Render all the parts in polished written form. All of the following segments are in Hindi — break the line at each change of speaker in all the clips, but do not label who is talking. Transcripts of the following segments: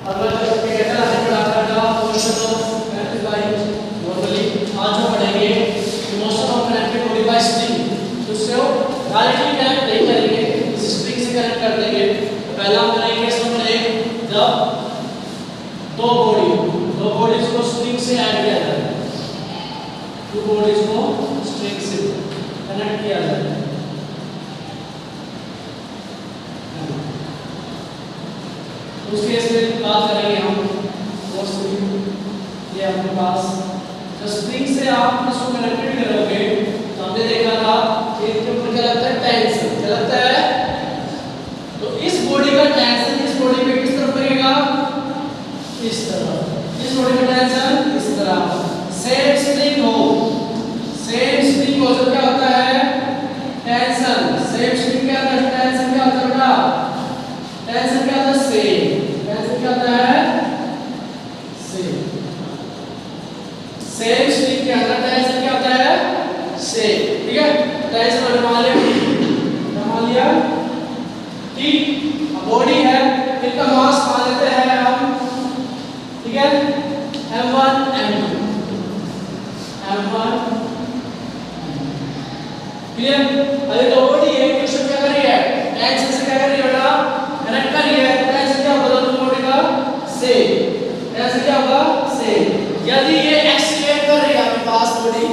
अगला जो मेकेनिकल आर्किटेक्चर का question of connected by normally आज हम पढ़ेंगे motion of connected body by spring. तो इससे डायरेक्टली कनेक्ट नहीं करेंगे, इस स्प्रिंग से कनेक्ट कर देंगे। तो पहला हम करेंगे केस नंबर 1, जब दो बॉडीज को स्प्रिंग से ऐड किया जाए, दो बॉडीज को स्प्रिंग से कनेक्ट किया जाए। उस केस में बात करेंगे हम फोर्स की। ये अपने पास जो स्प्रिंग से आप इसको कनेक्टेड करोगे तो हमने देखा था कि इसके ऊपर क्या लगता है, टेंशन। क्या लगता है? तो इस बॉडी का टेंशन इस बॉडी पे किस तरफ लगेगा? इस तरफ। इस बॉडी का टेंशन इस तरफ। सेम स्प्रिंग हो जब क्या होता है? टेंशन। सेम स्प्रिंग क्या होता है? टेंशन क्या होता है बेटा? टेंशन क्या होता है? सेम। टेंशन क्या होता है? सेम। सेम स्प्रिंग के अंदर टेंशन क्या होता है? सेम। ठीक है, टेंशन और मान लिया ठीक। बॉडी है, इनका मास मान लेते हैं हम, ठीक है, m1 m2 क्लियर। अरे तो बॉडी है, क्वेश्चन क्या कर रही है? टेंशन से क्या कर रही है बेटा? कनेक्ट कर रही है। टेंशन क्या होगा दोनों बॉडी का? सेम। टेंशन क्या होगा? सेम। यदि ये एक्सीलरेट कर रही है आपके पास बॉडी,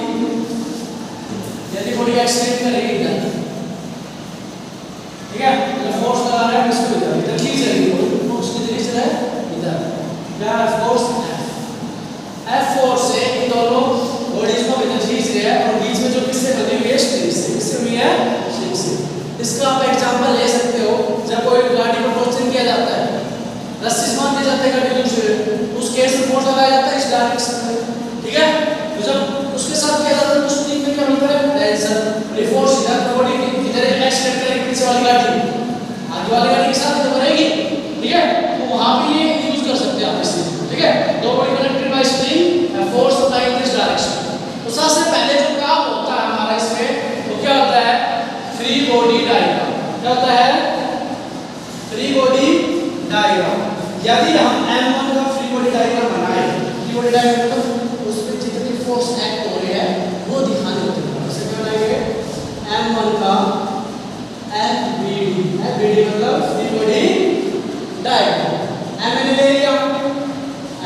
यदि बॉडी एक्सीलरेट कर रही है, ठीक है, तो फोर्स लगा रहा है इसको इधर खींच रही है, फोर्स किधर खींच रहा है? इधर। क्या फोर्स? F फोर्स से इन दोनों बॉडीज को इधर खींच रहे हैं और बीच में जो किससे बनी हुई है? स्प्रिंग से। किससे हुई है? स्प्रिंग से। इसका आप एग्जांपल ले सकते हो जब कोई गाड़ी को टॉर्चन किया जाता है, रस्सी से बांध दी जाती है गाड़ी दूसरे, उस केस में फोर्स लगाया जाता है इस डायरेक्शन में, ठीक है। तो जब उसके साथ किया जाता है तो स्प्रिंग में क्या मिलता है? टेंशन। ये फोर्स इधर बॉडी इधर एक्सीलरेट करेगी पीछे वाली गाड़ी, आगे वाली गाड़ी के साथ तो करेगी, ठीक है। तो वहां पे ये यूज कर सकते हैं आप इसे, ठीक है। दो body connected by spring and force applied in this direction. तो सबसे पहले जो काम होता है हमारा इसमें वो क्या होता है? Free body diagram. क्या होता है? Free body diagram. यदि हम m1 का फ्री बॉडी डायग्राम बनाए, फ्री बॉडी डायग्राम मतलब उस पे जितनी फोर्स एक्ट हो रही है वो दिखाने होते हैं। जैसे क्या बनाएंगे? m1 का FBD मतलब फ्री बॉडी डायग्राम। m ले लिया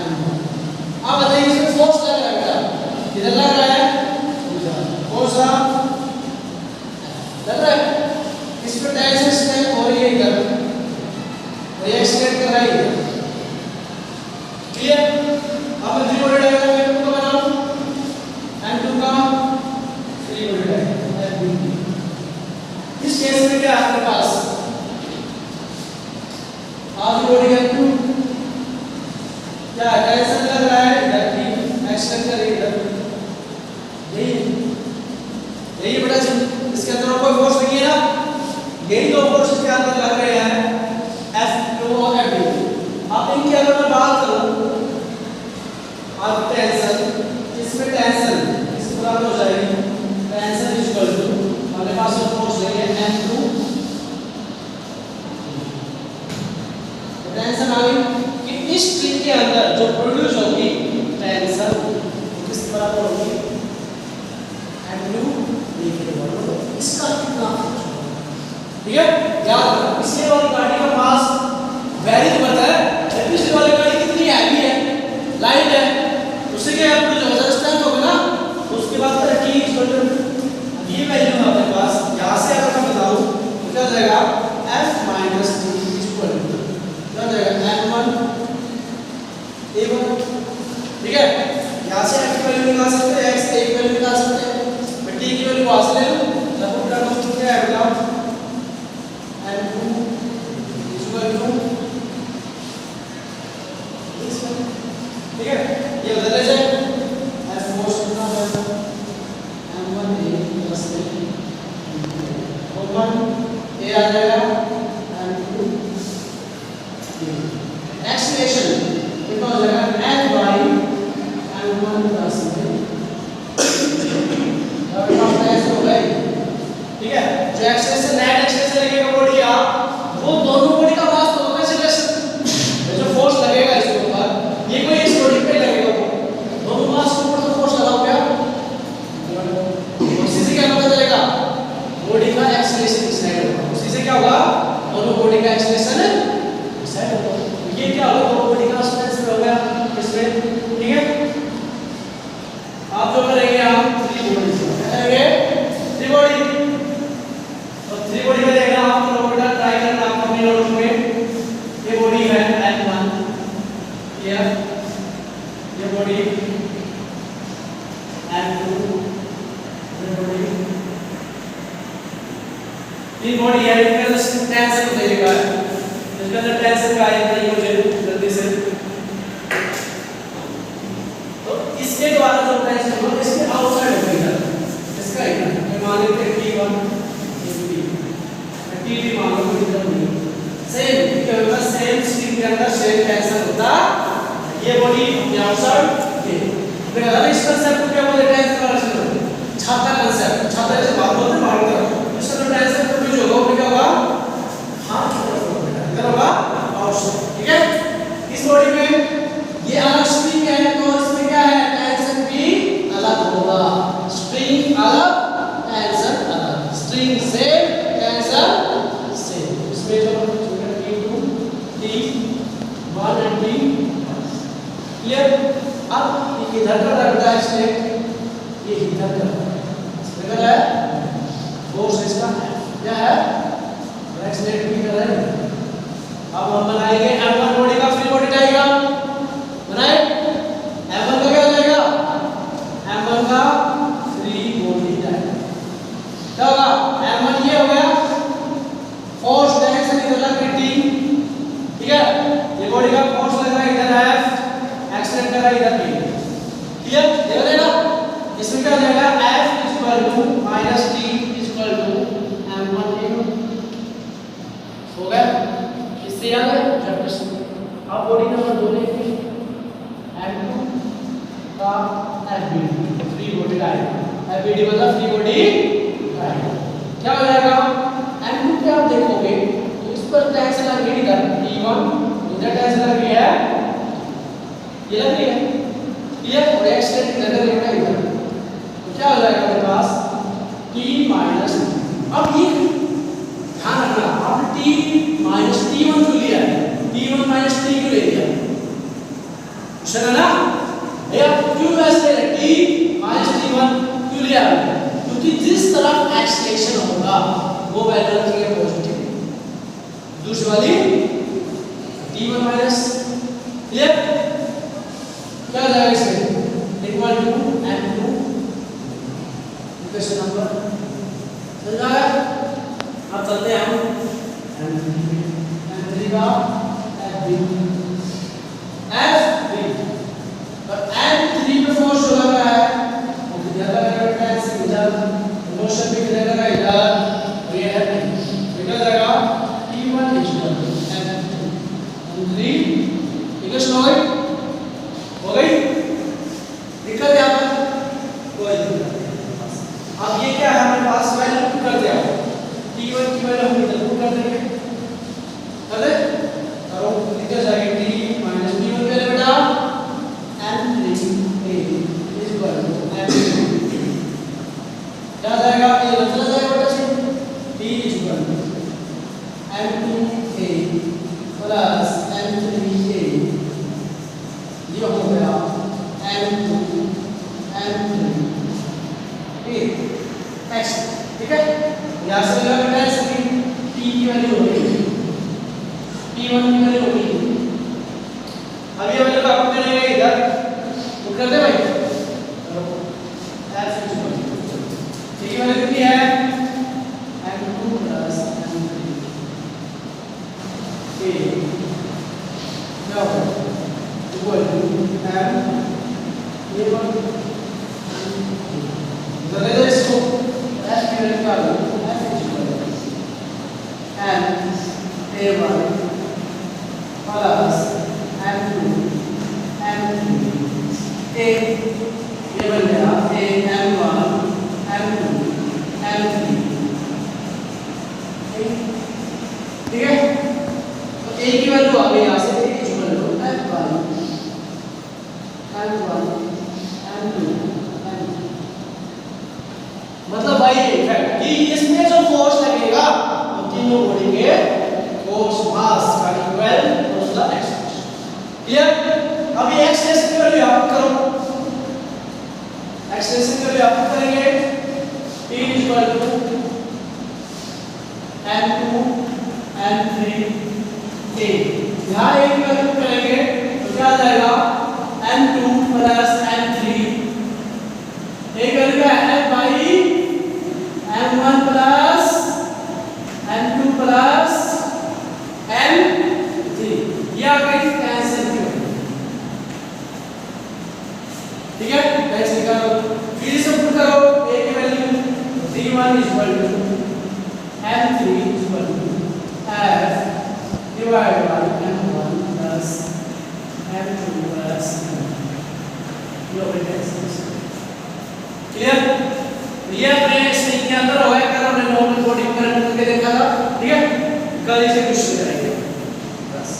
m1। अब बताइए इसमें फोर्स लग रहा है, किधर लग रहा है? कौन सा लग रहा है? इस पे टेंशन स्ट्रेन हो रही है इधर, और ये स्ट्रेन कर रहा है। क्लियर। अब फ्री बॉडी डायग्राम m2 का बनाओ, m2 का फ्री बॉडी डायग्राम। इस केस में क्या है आपके पास? आप बॉडी m2 क्या टेंशन लग रहा है इधर की, एक्सटेंड कर रही है इधर, यही बेटा इसके अंदर कोई फोर्स नहीं है ना, यही दो फोर्स इसके अंदर लग रहे हैं, F2 और F2। अब इनकी अगर मैं बात करूं, अब टेंशन, इसमें टेंशन इस बराबर हो जाएगी, टेंशन इक्वल टू हमारे पास जो फोर्स है F2, टेंशन आ गई कि इस स्प्रिंग के अंदर जो प्रोड्यूस होगी टेंशन किस बराबर होगी? F2 इसका कितना, ठीक है। याद रखना पिछले वाली गाड़ी का मास वेरी करता है, पिछले वाली गाड़ी कितनी हैवी है, लाइट है, उससे क्या है? जो रेजिस्टेंस होगा ना, उसके बाद फिर T ये वैल्यू है आपके पास। यहां से अगर मैं बताऊं तो क्या जाएगा? F minus T equal to क्या जाएगा? M1 A1, ठीक है। यहां से F की वैल्यू निकाल सकते हैं, X की वैल्यू निकाल सकते हैं, मैं T की वैल्यू वहां से ले लूं, तब पूरा नंबर क्या है बताओ? M2 इक्वल टू, ठीक है। ये बदल जाए F फोर्स कितना है? M1 A प्लस A आ जाएगा M2 एक्सीलरेशन कितना हो जाएगा? F बाई M1 प्लस ठीक है। जो एक्सीलरेशन नेट एक्सीलरेशन लगेगा बॉडी का, वो दोनों बॉडी का मास तो होगा एक्सीलरेशन, जो फोर्स लगेगा करेंगे हम थ्री बॉडी, करेंगे थ्री बॉडी। और थ्री बॉडी में देखना आपको बेटा, ट्राई करना आपको अपने नोट में। ये बॉडी है N1, ये बॉडी N2, ये बॉडी, ये बॉडी है, इसके अंदर टेंशन देगा, इसके अंदर टेंशन का आएगा, ये मुझे जल्दी से। तो इसके द्वारा जो टेंशन होगा इसके आउटसाइड होगा, इसका ये मान लेते हैं T1, T2 मान लो, कोई दिक्कत नहीं। सेम क्या होगा, सेम स्ट्रिंग के अंदर सेम टेंशन होता, ये बॉडी आउटसाइड ये। देखा ना इस कांसेप्ट को क्या बोलते हैं, टेंशन वाला कांसेप्ट, छाता कांसेप्ट, छाता जैसे बात बोलते हैं बाहर तरफ, इसका जो टेंशन प्रोड्यूस होगा वो क्या होगा, हाथ की तरफ होगा, क्या होगा, आउटसाइड। ठीक है, इस बॉडी में ये अलग स्ट्रिंग है तो इसमें क्या है, टेंशन भी अलग होगा, स्ट्रिंग अलग टेंशन अलग, स्ट्रिंग सेम टेंशन सेम। इसमें जो T2 T1 and T clear. अब इधर का रखता है इसमें, ये इधर का इसमें है फोर्स, इसका क्या है, एक्सलेट भी कर रहा है। अब हम बनाएंगे M1 बॉडी का फ्री बॉडी डायग्राम, बनाए। M1 का क्या हो जाएगा, M1 का फ्री बॉडी डायग्राम क्या होगा, M1 ये हो गया, फोर्स डायरेक्शन इधर लग रही T, ठीक है, ये बॉडी का फोर्स लग रहा है इधर F, एक्सलेट कर रहा है इधर P, क्लियर, देखो देना। इसमें क्या हो जाएगा, F equal to minus T equal to M1 हो गया, इससे याद है चैप्टर। अब बॉडी नंबर 2 लेंगे, M2 का FBD, free body diagram, FBD मतलब फ्री बॉडी डायग्राम। क्या हो जाएगा, M2 पे आप देखोगे तो इस पर टेंशन लग रही है इधर T1, इधर टेंशन लग रही है, ये लग रही है, ये और एक्सलेट इधर लग रहा है इधर, तो क्या हो जाएगा मेरे पास T माइनस। अब ये ध्यान रखना, आपने T माइनस T1 क्यों लिया है, T1 माइनस T क्यों ले लिया, समझा ना भैया, क्यों ऐसे T माइनस T1 क्यों लिया, क्योंकि जिस तरफ एक्सलेशन होगा वो वैल्यू रखी है पॉजिटिव, दूसरी वाली T1 माइनस, क्लियर। क्या हो जाएगा इसमें, equal to M2 equation number, समझ आया। अब चलते हैं हम M3 का FB, तो M3 पे फोर्स जो लग रहा है वो किधर लग रहा है, टेंशन इधर, मोशन भी किधर लग रहा है इधर, ये है निकल जाएगा T1 equal to M3 equation हो गई, हो गई, दिक्कत यहाँ पर कोई दिक्कत नहीं। अब ये क्या है हमारे पास, वैल्यू पुट कर दिया, T1 की वैल्यू हम इधर पुट कर देंगे, कर दे, करो, निकल जाएगी T माइनस T1 के लिए बेटा M3 इक्वल टू M3, क्या जाएगा, ये चला जाएगा बेटा से T equal to M2A plus M3A, ये हो गया M2 M3 X, ठीक है, यहाँ से लगा बेटा इसकी T की वैल्यू हो गई, T1 की वैल्यू हो गई। अब ये वैल्यू आप अपने लेंगे इधर, तो कर दे भाई, F इक्वल टू T की वैल्यू कितनी है, M2 प्लस M3 A, क्या होगा, इक्वल टू M A1 इधर ले जाओ इसको, F की वैल्यू क्या होगी, F equal to M A1 plus M2 M3 A, ये बन गया A M1 M2 M3, ठीक है। तो A की वैल्यू आ गई यहाँ से, A equal to M1 M2 M3, मतलब भाई इफेक्ट कि इसमें जो फोर्स लगेगा वो तीनों बॉडी के फोर्स मास का इक्वल और उसका एक्सलेशन, क्लियर। अभी एक्सलेशन की वैल्यू आप करो, एक्सटेंशन के लिए आप करेंगे P equal to M2 M3 A। यहाँ A की वैल्यू करेंगे तो क्या आ जाएगा M2 प्लस M3 A का क्या है F by M1 plus M2 plus M3। ये आपका कैंसिल क्यों, ठीक है। नेक्स्ट निकालो, फिर से पुट करो A की value D1 equal to M3 equal to F divide by M1 plus M2 plus ये हो गया क्लियर। ये अपने स्ट्रिंग के अंदर होगा, कल हमने नॉर्मल कोडिंग करके देखा था, ठीक है। कल इसे कुछ करेंगे।